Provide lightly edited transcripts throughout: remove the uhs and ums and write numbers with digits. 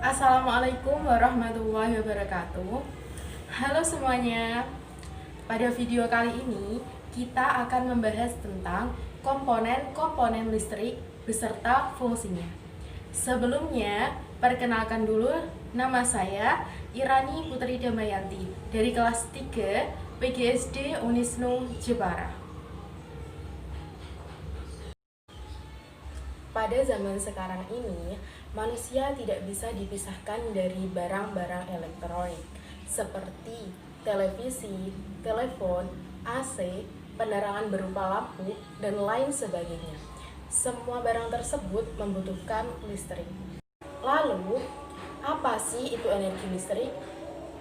Assalamualaikum warahmatullahi wabarakatuh. Halo semuanya. Pada video kali ini kita akan membahas tentang komponen-komponen listrik beserta fungsinya. Sebelumnya, perkenalkan dulu, nama saya Irani Putri Damayanti dari kelas 3 PGSD Unisnu Jepara. Pada zaman sekarang ini, manusia tidak bisa dipisahkan dari barang-barang elektronik seperti televisi, telepon, AC, penerangan berupa lampu, dan lain sebagainya. Semua barang tersebut membutuhkan listrik. Lalu, apa sih itu energi listrik?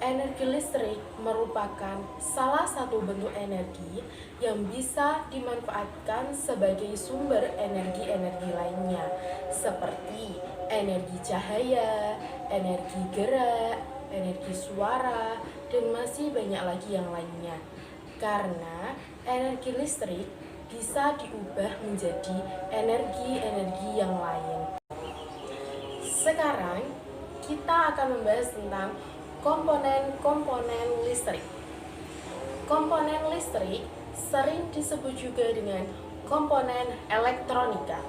Energi listrik merupakan salah satu bentuk energi yang bisa dimanfaatkan sebagai sumber energi-energi lainnya, seperti energi cahaya, energi gerak, energi suara, dan masih banyak lagi yang lainnya. Karena energi listrik bisa diubah menjadi energi-energi yang lain. Sekarang, kita akan membahas tentang komponen-komponen listrik. Komponen listrik sering disebut juga dengan komponen elektronika.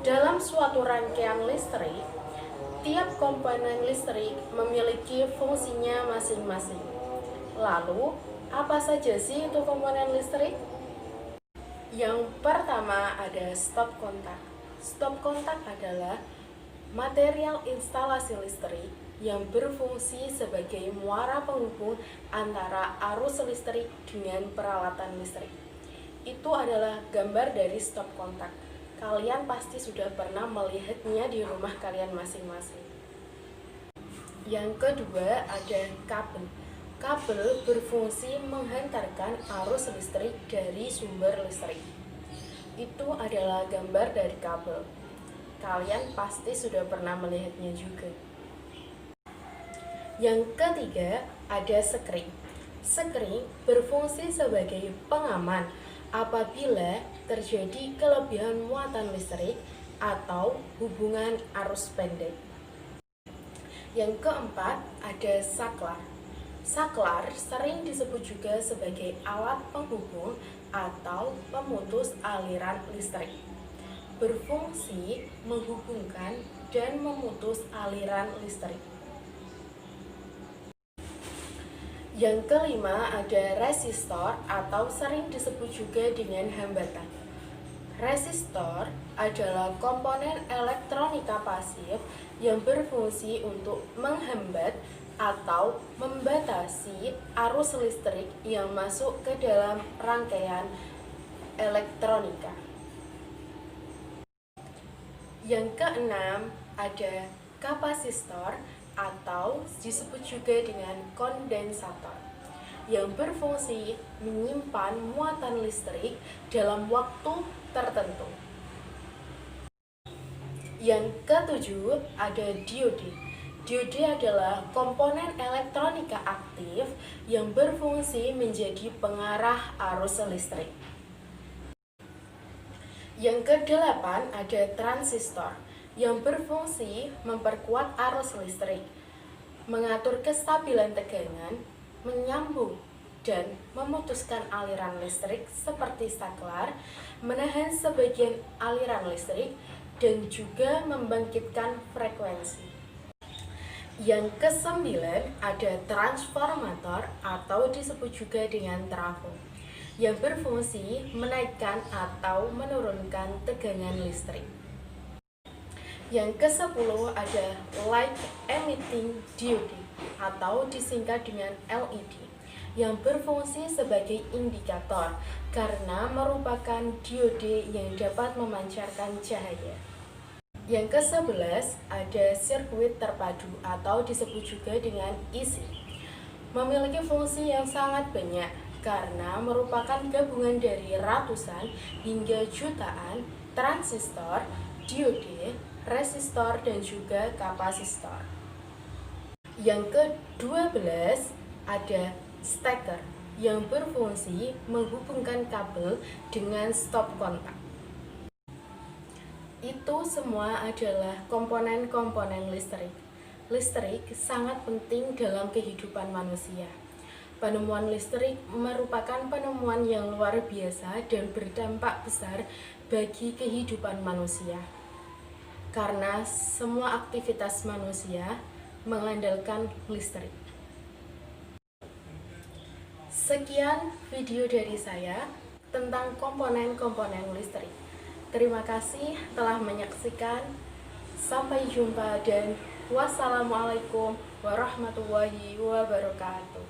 Dalam suatu rangkaian listrik, tiap komponen listrik memiliki fungsinya masing-masing. Lalu, apa saja sih itu komponen listrik? Yang pertama ada stop kontak. Stop kontak adalah material instalasi listrik yang berfungsi sebagai muara penghubung antara arus listrik dengan peralatan listrik. Itu adalah gambar dari stop kontak. Kalian pasti sudah pernah melihatnya di rumah kalian masing-masing. Yang kedua ada kabel. Kabel berfungsi menghantarkan arus listrik dari sumber listrik. Itu adalah gambar dari kabel. Kalian pasti sudah pernah melihatnya juga. Yang ketiga ada sekring. Sekring berfungsi sebagai pengaman apabila terjadi kelebihan muatan listrik atau hubungan arus pendek. Yang keempat ada saklar. Saklar sering disebut juga sebagai alat penghubung atau pemutus aliran listrik. Berfungsi menghubungkan dan memutus aliran listrik. Yang kelima ada resistor atau sering disebut juga dengan hambatan. Resistor adalah komponen elektronika pasif yang berfungsi untuk menghambat atau membatasi arus listrik yang masuk ke dalam rangkaian elektronika. Yang keenam ada kapasitor atau disebut juga dengan kondensator yang berfungsi menyimpan muatan listrik dalam waktu tertentu. Yang ketujuh ada diode. Diode adalah komponen elektronika aktif yang berfungsi menjadi pengarah arus listrik. Yang kedelapan ada transistor yang berfungsi memperkuat arus listrik, mengatur kestabilan tegangan, menyambung dan memutuskan aliran listrik seperti saklar, menahan sebagian aliran listrik, dan juga membangkitkan frekuensi. Yang kesembilan ada transformator atau disebut juga dengan trafo, yang berfungsi menaikkan atau menurunkan tegangan listrik. Yang ke-10 ada light emitting diode atau disingkat dengan LED yang berfungsi sebagai indikator karena merupakan diode yang dapat memancarkan cahaya. Yang ke-11 ada sirkuit terpadu atau disebut juga dengan IC. Memiliki fungsi yang sangat banyak karena merupakan gabungan dari ratusan hingga jutaan transistor, diode, resistor, dan juga kapasitor. Yang ke-12 ada steker yang berfungsi menghubungkan kabel dengan stop kontak. Itu semua adalah komponen-komponen listrik. Listrik sangat penting dalam kehidupan manusia. Penemuan listrik merupakan penemuan yang luar biasa dan berdampak besar bagi kehidupan manusia. Karena semua aktivitas manusia mengandalkan listrik. Sekian video dari saya tentang komponen-komponen listrik. Terima kasih telah menyaksikan. Sampai jumpa dan wassalamualaikum warahmatullahi wabarakatuh.